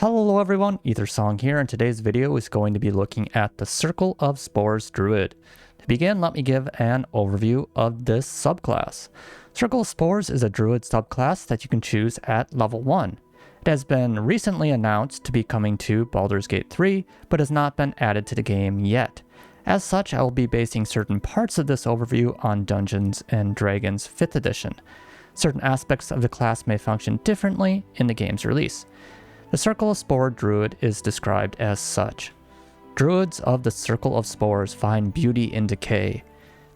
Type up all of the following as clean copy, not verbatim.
Hello everyone, EtherSong here, and today's video is going to be looking at the Circle of Spores Druid. To begin, let me give an overview of this subclass. Circle of Spores is a Druid subclass that you can choose at level 1. It has been recently announced to be coming to Baldur's Gate 3, but has not been added to the game yet. As such, I will be basing certain parts of this overview on Dungeons & Dragons 5th edition. Certain aspects of the class may function differently in the game's release. The Circle of Spore Druid is described as such. Druids of the Circle of Spores find beauty in decay.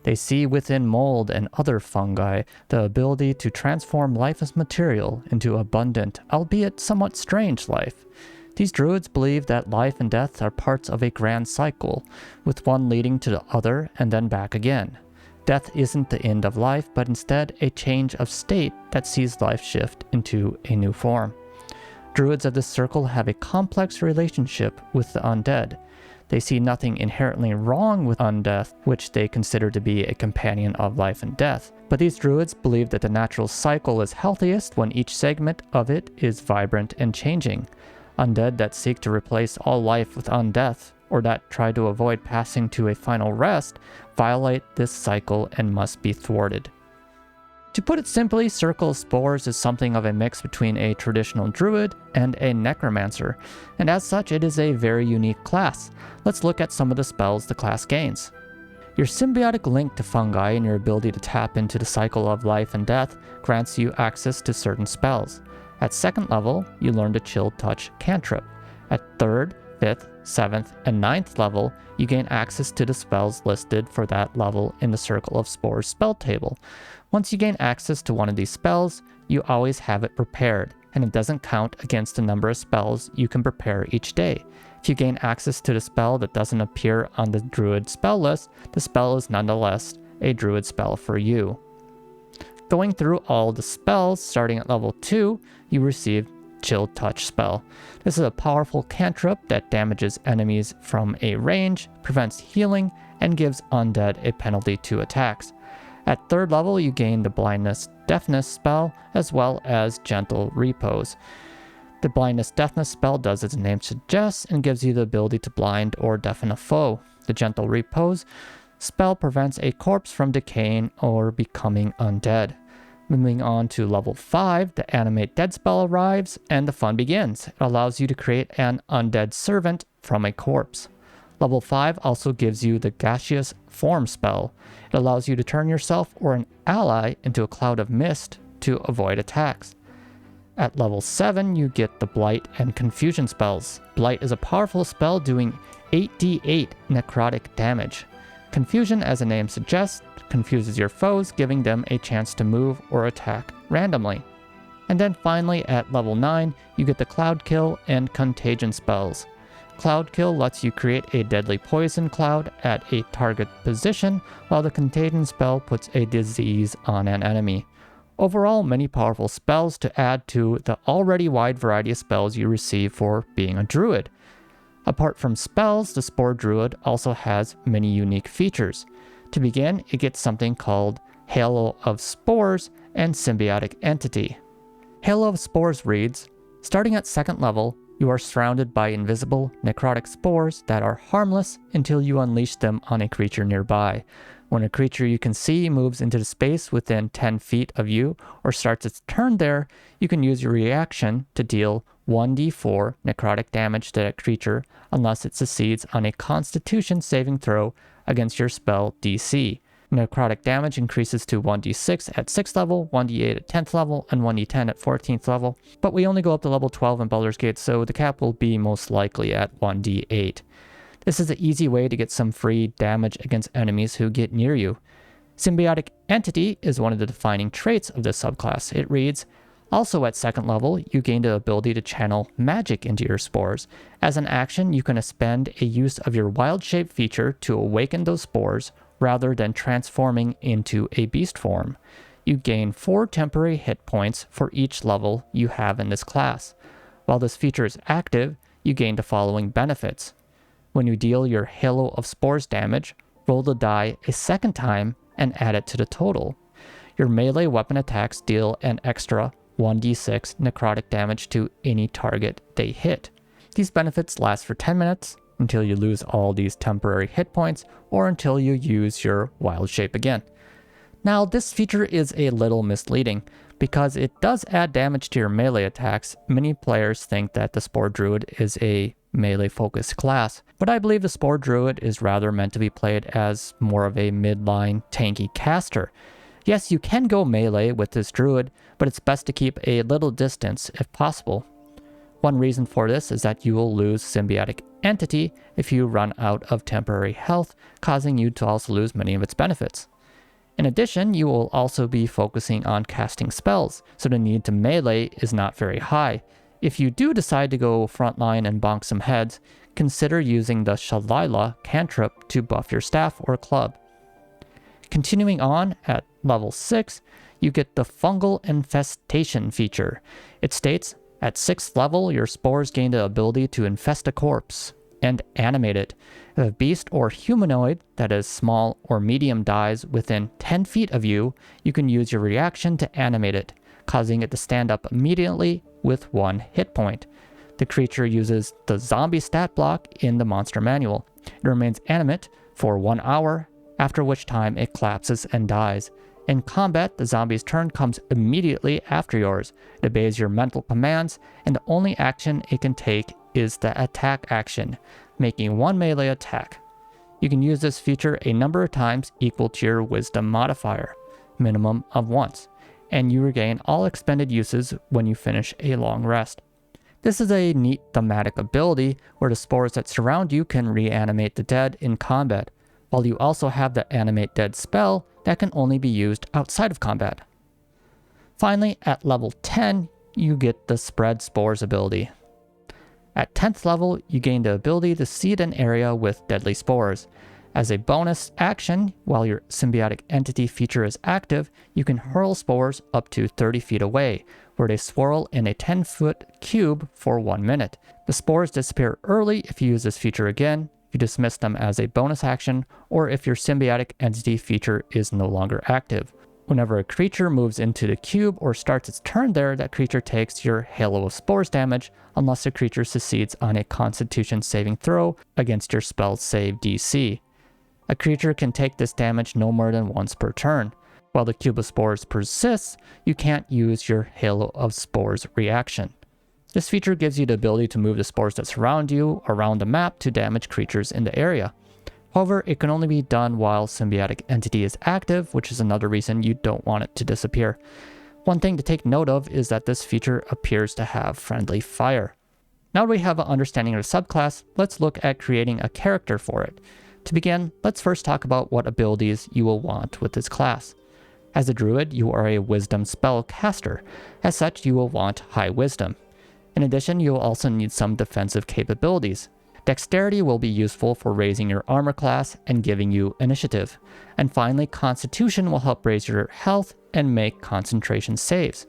They see within mold and other fungi the ability to transform lifeless material into abundant, albeit somewhat strange life. These druids believe that life and death are parts of a grand cycle, with one leading to the other and then back again. Death isn't the end of life, but instead a change of state that sees life shift into a new form. Druids of this circle have a complex relationship with the undead. They see nothing inherently wrong with undeath, which they consider to be a companion of life and death. But these druids believe that the natural cycle is healthiest when each segment of it is vibrant and changing. Undead that seek to replace all life with undeath, or that try to avoid passing to a final rest, violate this cycle and must be thwarted. To put it simply, Circle of Spores is something of a mix between a traditional druid and a necromancer, and as such it is a very unique class. Let's look at some of the spells the class gains. Your symbiotic link to fungi and your ability to tap into the cycle of life and death grants you access to certain spells. At 2nd level, you learn the Chill Touch cantrip. At 3rd, 5th, 7th, and 9th level, you gain access to the spells listed for that level in the Circle of Spores spell table. Once you gain access to one of these spells, you always have it prepared, and it doesn't count against the number of spells you can prepare each day. If you gain access to the spell that doesn't appear on the Druid spell list, the spell is nonetheless a Druid spell for you. Going through all the spells, starting at level 2, you receive Chill Touch spell. This is a powerful cantrip that damages enemies from a range, prevents healing, and gives undead a penalty to attacks. At 3rd level, you gain the Blindness Deafness spell, as well as Gentle Repose. The Blindness Deafness spell does as the name suggests and gives you the ability to blind or deafen a foe. The Gentle Repose spell prevents a corpse from decaying or becoming undead. Moving on to level 5, the Animate Dead spell arrives and the fun begins. It allows you to create an undead servant from a corpse. Level 5 also gives you the Gaseous Form spell. It allows you to turn yourself or an ally into a cloud of mist to avoid attacks. At level 7, you get the Blight and Confusion spells. Blight is a powerful spell doing 8d8 necrotic damage. Confusion, as the name suggests, confuses your foes, giving them a chance to move or attack randomly. And then finally, at level 9, you get the Cloud Kill and Contagion spells. Cloud Kill lets you create a deadly poison cloud at a target position, while the Contagion spell puts a disease on an enemy. Overall, many powerful spells to add to the already wide variety of spells you receive for being a druid. Apart from spells, the Spore Druid also has many unique features. To begin, it gets something called Halo of Spores and Symbiotic Entity. Halo of Spores reads, starting at 2nd level, you are surrounded by invisible necrotic spores that are harmless until you unleash them on a creature nearby. When a creature you can see moves into the space within 10 feet of you or starts its turn there, you can use your reaction to deal 1d4 necrotic damage to that creature unless it succeeds on a Constitution saving throw against your spell DC. Necrotic damage increases to 1d6 at 6th level, 1d8 at 10th level, and 1d10 at 14th level, but we only go up to level 12 in Baldur's Gate, so the cap will be most likely at 1d8. This is an easy way to get some free damage against enemies who get near you. Symbiotic Entity is one of the defining traits of this subclass. It reads, also at 2nd level, you gain the ability to channel magic into your spores. As an action, you can expend a use of your Wild Shape feature to awaken those spores, rather than transforming into a beast form. You gain 4 temporary hit points for each level you have in this class. While this feature is active, you gain the following benefits. When you deal your Halo of Spores damage, roll the die a 2nd time and add it to the total. Your melee weapon attacks deal an extra 1d6 necrotic damage to any target they hit. These benefits last for 10 minutes until you lose all these temporary hit points or until you use your wild shape again. Now this feature is a little misleading because it does add damage to your melee attacks. Many players think that the Spore Druid is a melee focused class, but I believe the Spore Druid is rather meant to be played as more of a midline tanky caster. Yes, you can go melee with this Druid, but it's best to keep a little distance if possible. One reason for this is that you will lose Symbiotic Entity if you run out of temporary health, causing you to also lose many of its benefits. In addition, you will also be focusing on casting spells, so the need to melee is not very high. If you do decide to go frontline and bonk some heads, consider using the Shalila cantrip to buff your staff or club. Continuing on, at level 6, you get the Fungal Infestation feature. It states, at 6th level, your spores gain the ability to infest a corpse and animate it. If a beast or humanoid that is small or medium dies within 10 feet of you, you can use your reaction to animate it, causing it to stand up immediately with 1 hit point. The creature uses the zombie stat block in the monster manual. It remains animate for 1 hour, after which time it collapses and dies. In combat, the zombie's turn comes immediately after yours. It obeys your mental commands, and the only action it can take is the attack action, making 1 melee attack. You can use this feature a number of times equal to your wisdom modifier, minimum of once, and you regain all expended uses when you finish a long rest. This is a neat thematic ability where the spores that surround you can reanimate the dead in combat, while you also have the Animate Dead spell that can only be used outside of combat. Finally, at level 10, you get the Spread Spores ability. At 10th level, you gain the ability to seed an area with deadly spores. As a bonus action, while your Symbiotic Entity feature is active, you can hurl spores up to 30 feet away, where they swirl in a 10-foot cube for 1 minute. The spores disappear early if you use this feature again. You dismiss them as a bonus action, or if your Symbiotic Entity feature is no longer active. Whenever a creature moves into the cube or starts its turn there, that creature takes your Halo of Spores damage, unless the creature succeeds on a Constitution saving throw against your spell save DC. A creature can take this damage no more than once per turn. While the cube of spores persists, you can't use your Halo of Spores reaction. This feature gives you the ability to move the spores that surround you around the map to damage creatures in the area. However, it can only be done while Symbiotic Entity is active, which is another reason you don't want it to disappear. One thing to take note of is that this feature appears to have friendly fire. Now that we have an understanding of the subclass, let's look at creating a character for it. To begin, let's first talk about what abilities you will want with this class. As a druid, you are a wisdom spell caster. As such, you will want high wisdom. In addition, you will also need some defensive capabilities. Dexterity will be useful for raising your armor class and giving you initiative. And finally, Constitution will help raise your health and make concentration saves.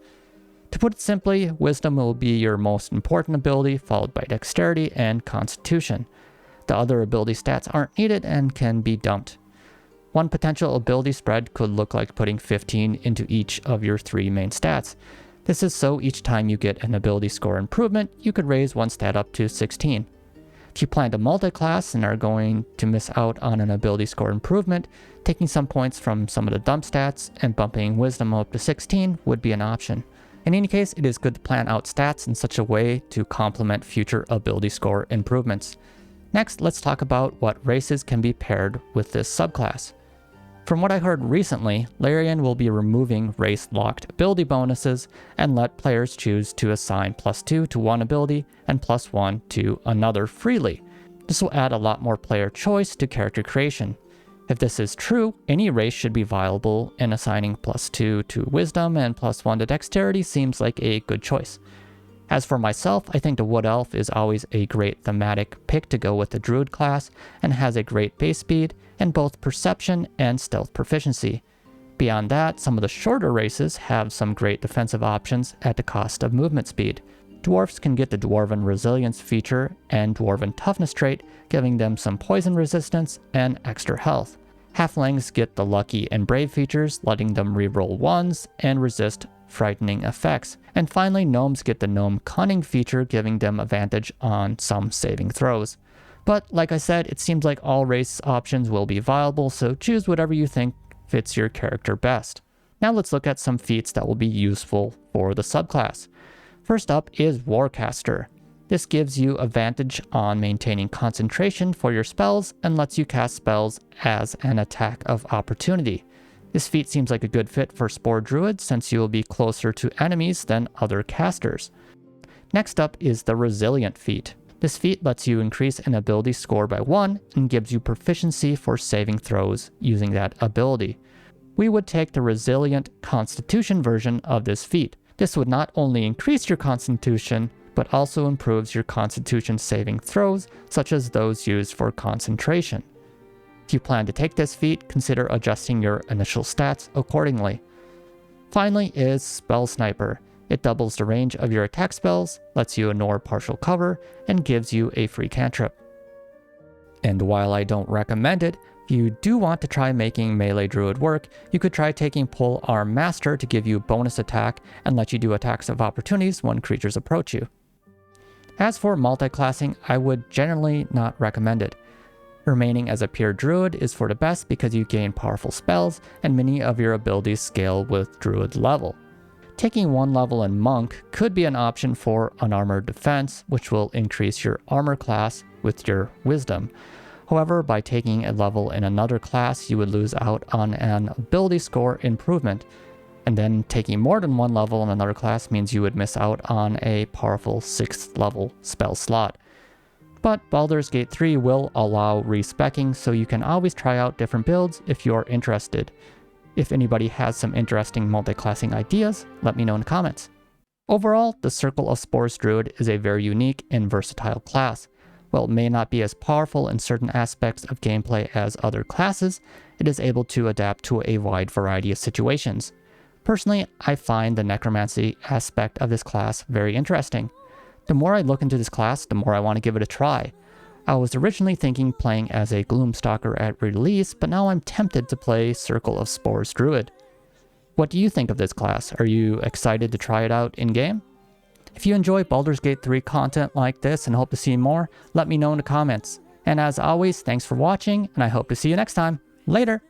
To put it simply, Wisdom will be your most important ability, followed by Dexterity and Constitution. The other ability stats aren't needed and can be dumped. One potential ability spread could look like putting 15 into each of your 3 main stats. This is so each time you get an ability score improvement, you could raise one stat up to 16. If you plan to multi-class and are going to miss out on an ability score improvement, taking some points from some of the dump stats and bumping wisdom up to 16 would be an option. In any case, it is good to plan out stats in such a way to complement future ability score improvements. Next, let's talk about what races can be paired with this subclass. From what I heard recently, Larian will be removing race-locked ability bonuses and let players choose to assign +2 to one ability and +1 to another freely. This will add a lot more player choice to character creation. If this is true, any race should be viable, and assigning +2 to wisdom and +1 to dexterity seems like a good choice. As for myself, I think the Wood Elf is always a great thematic pick to go with the Druid class and has a great base speed and both perception and stealth proficiency. Beyond that, some of the shorter races have some great defensive options at the cost of movement speed. Dwarfs can get the Dwarven Resilience feature and Dwarven Toughness trait, giving them some poison resistance and extra health. Halflings get the Lucky and Brave features, letting them reroll 1s and resist frightening effects. And finally, gnomes get the gnome cunning feature, giving them advantage on some saving throws. But like I said, it seems like all race options will be viable, so choose whatever you think fits your character best. Now let's look at some feats that will be useful for the subclass. First up is Warcaster. This gives you advantage on maintaining concentration for your spells and lets you cast spells as an attack of opportunity. This feat seems like a good fit for Spore Druid since you will be closer to enemies than other casters. Next up is the Resilient feat. This feat lets you increase an ability score by 1 and gives you proficiency for saving throws using that ability. We would take the Resilient Constitution version of this feat. This would not only increase your Constitution, but also improves your Constitution saving throws, such as those used for concentration. If you plan to take this feat, consider adjusting your initial stats accordingly. Finally is Spell Sniper. It doubles the range of your attack spells, lets you ignore partial cover, and gives you a free cantrip. And while I don't recommend it, if you do want to try making melee druid work, you could try taking Pole Arm Master to give you bonus attack and let you do attacks of opportunities when creatures approach you. As for multiclassing, I would generally not recommend it. Remaining as a pure druid is for the best because you gain powerful spells and many of your abilities scale with druid level. Taking one level in monk could be an option for unarmored defense, which will increase your armor class with your wisdom. However, by taking a level in another class, you would lose out on an ability score improvement. And then taking more than one level in another class means you would miss out on a powerful 6th level spell slot. But Baldur's Gate 3 will allow respecking, so you can always try out different builds if you're interested. If anybody has some interesting multiclassing ideas, let me know in the comments. Overall, the Circle of Spores Druid is a very unique and versatile class. While it may not be as powerful in certain aspects of gameplay as other classes, it is able to adapt to a wide variety of situations. Personally, I find the necromancy aspect of this class very interesting. The more I look into this class, the more I want to give it a try. I was originally thinking playing as a Gloomstalker at release, but now I'm tempted to play Circle of Spores Druid. What do you think of this class? Are you excited to try it out in-game? If you enjoy Baldur's Gate 3 content like this and hope to see more, let me know in the comments. And as always, thanks for watching, and I hope to see you next time. Later!